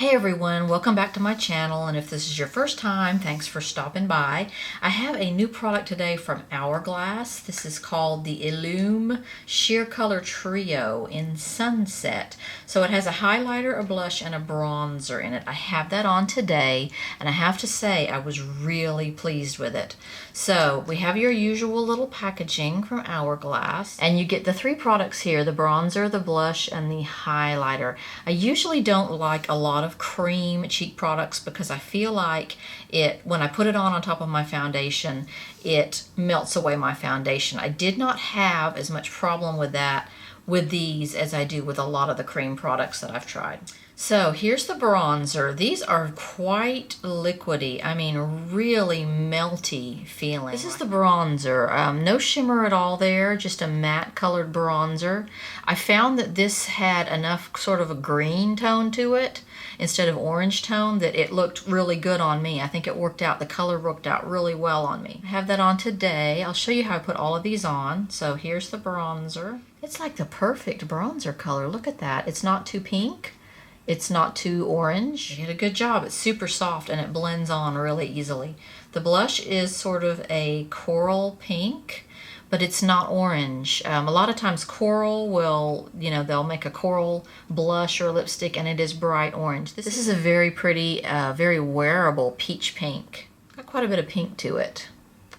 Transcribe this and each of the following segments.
Hey everyone, welcome back to my channel, and if this is your first time, thanks for stopping by. I have a new product today from Hourglass. This is called the Illume Sheer Color Trio in Sunset. So it has a highlighter, a blush, and a bronzer in it. I have that on today, and I have to say I was really pleased with it. So we have your usual little packaging from Hourglass, and you get the three products here, the bronzer, the blush, and the highlighter. I usually don't like a lot of cream cheek products because I feel like when I put it on top of my foundation, it melts away my foundation. I did not have as much problem with that with these as I do with a lot of the cream products that I've tried. So here's the bronzer. These are quite liquidy. I mean, really melty feeling. This is the bronzer. No shimmer at all there, just a matte colored bronzer. I found that this had enough sort of a green tone to it instead of orange tone that it looked really good on me. I think it worked out, the color worked out really well on me. I have that on today. I'll show you how I put all of these on. So here's the bronzer. It's like the perfect bronzer color. Look at that. It's not too pink. It's not too orange. You did a good job. It's super soft and it blends on really easily. The blush is sort of a coral pink, but it's not orange. A lot of times coral will, they'll make a coral blush or lipstick and it is bright orange. This is a very pretty, very wearable peach pink. Got quite a bit of pink to it.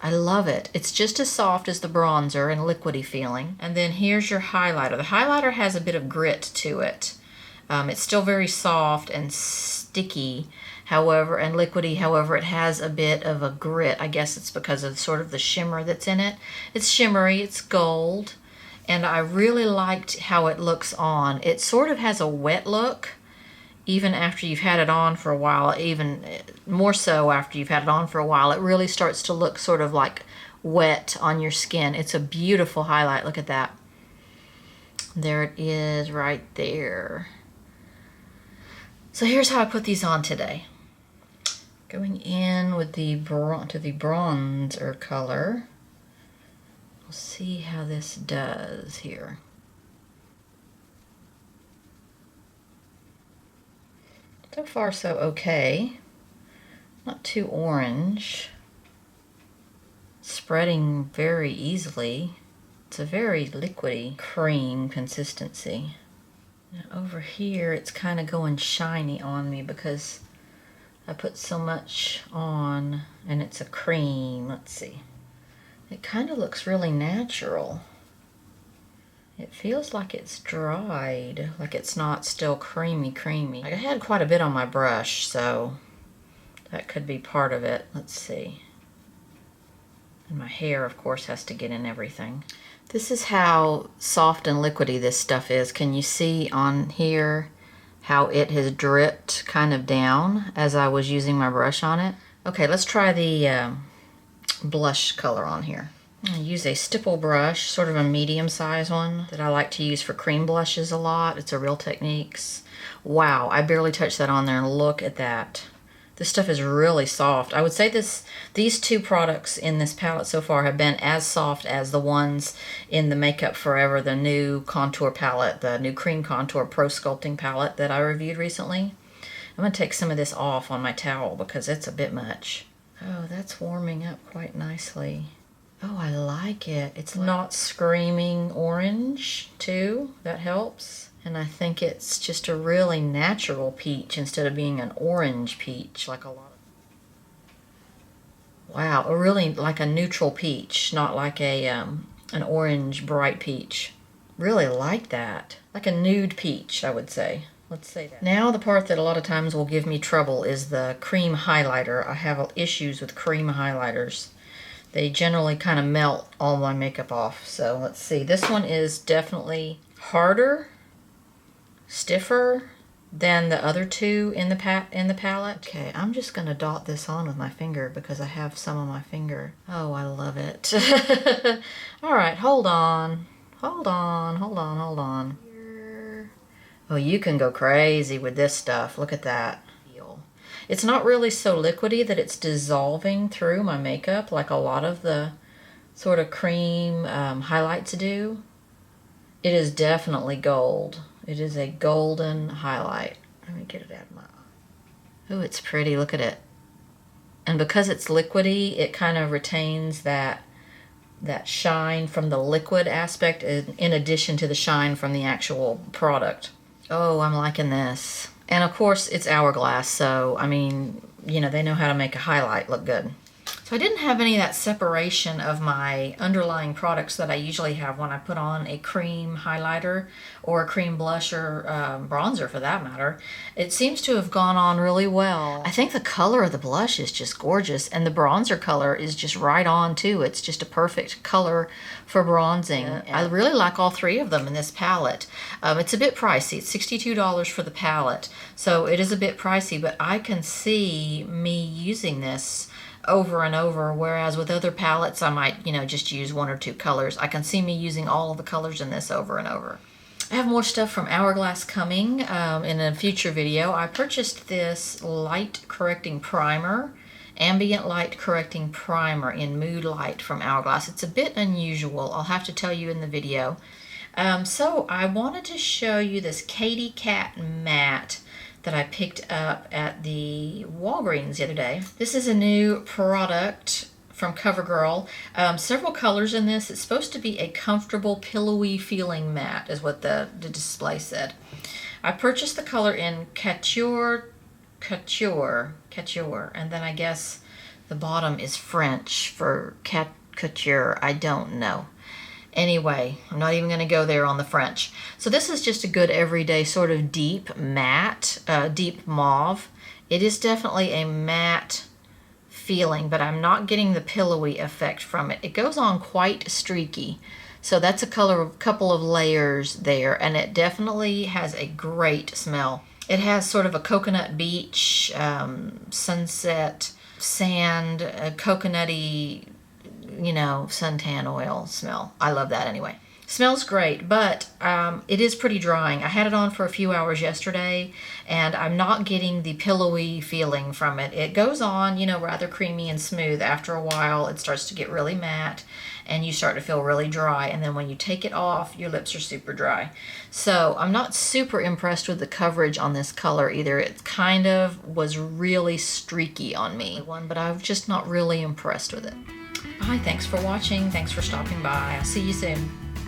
I love it. It's just as soft as the bronzer and liquidy feeling. And then here's your highlighter. The highlighter has a bit of grit to it. It's still very soft and sticky, however, and liquidy. However, it has a bit of a grit. I guess it's because of sort of the shimmer that's in it. It's shimmery, it's gold, and I really liked how it looks on. It sort of has a wet look, even after you've had it on for a while, even more so after you've had it on for a while. It really starts to look sort of like wet on your skin. It's a beautiful highlight. Look at that. There it is right there. So here's how I put these on today. Going in with the bronzer color. We'll see how this does here. So far so okay. Not too orange. Spreading very easily. It's a very liquidy cream consistency. Now over here it's kind of going shiny on me because I put so much on and it's a cream. Let's see. It kind of looks really natural. It feels like it's dried, like it's not still creamy. I had quite a bit on my brush, so that could be part of it. Let's see. And my hair, of course, has to get in everything. This is how soft and liquidy this stuff is. Can you see on here how it has dripped kind of down as I was using my brush on it? Okay, let's try the blush color on here. I use a stipple brush, sort of a medium size one that I like to use for cream blushes a lot. It's a Real Techniques. Wow, I barely touched that on there, and look at that. This stuff is really soft. I would say these two products in this palette so far have been as soft as the ones in the Makeup Forever, the new contour palette, the new cream contour pro sculpting palette that I reviewed recently. I'm going to take some of this off on my towel because it's a bit much. Oh, that's warming up quite nicely. Oh, I like it. It's not screaming orange too. That helps. And I think it's just a really natural peach instead of being an orange peach like a lot of... Wow, a really like a neutral peach, not like a an orange bright peach. Really like that. Like a nude peach, I would say. Let's say that. Now the part that a lot of times will give me trouble is the cream highlighter. I have issues with cream highlighters. They generally kind of melt all my makeup off. So let's see. This one is definitely harder, stiffer than the other two in the palette. Okay, I'm just gonna dot this on with my finger because I have some on my finger. Oh, I love it. All right, hold on. Oh, you can go crazy with this stuff. Look at that. It's not really so liquidy that it's dissolving through my makeup like a lot of the sort of cream highlights do. It is definitely gold. It is a golden highlight. Let me get it out of my eye. Oh, it's pretty. Look at it. And because it's liquidy, it kind of retains that shine from the liquid aspect in addition to the shine from the actual product. Oh, I'm liking this. And of course, it's Hourglass, so I mean, you know, they know how to make a highlight look good. So I didn't have any of that separation of my underlying products that I usually have when I put on a cream highlighter or a cream blush or bronzer for that matter. It seems to have gone on really well. I think the color of the blush is just gorgeous, and the bronzer color is just right on too. It's just a perfect color for bronzing. Yeah. I really like all three of them in this palette. It's a bit pricey. It's $62 for the palette, so it is a bit pricey, but I can see me using this over and over, whereas with other palettes I might, you know, just use one or two colors. I can see me using all of the colors in this over and over. I have more stuff from Hourglass coming in a future video. I purchased this light correcting primer, ambient light correcting primer in Mood Light from Hourglass. It's a bit unusual, I'll have to tell you in the video. So I wanted to show you this Katy Kat matte that I picked up at the Walgreens the other day. This is a new product from CoverGirl. Several colors in this. It's supposed to be a comfortable, pillowy feeling matte, is what the display said. I purchased the color in Couture, and then I guess the bottom is French for Couture. I don't know. Anyway, I'm not even going to go there on the French. So this is just a good everyday sort of deep matte, deep mauve. It is definitely a matte feeling, but I'm not getting the pillowy effect from it. It goes on quite streaky. So that's a couple of layers there, and it definitely has a great smell. It has sort of a coconut beach, sunset, sand, coconutty, you know, suntan oil smell. I love that anyway. Smells great, but it is pretty drying. I had it on for a few hours yesterday, and I'm not getting the pillowy feeling from it. It goes on, you know, rather creamy and smooth. After a while, it starts to get really matte, and you start to feel really dry, and then when you take it off, your lips are super dry. So I'm not super impressed with the coverage on this color either. It kind of was really streaky on me, but I'm just not really impressed with it. Bye, thanks for watching, thanks for stopping by. I'll see you soon.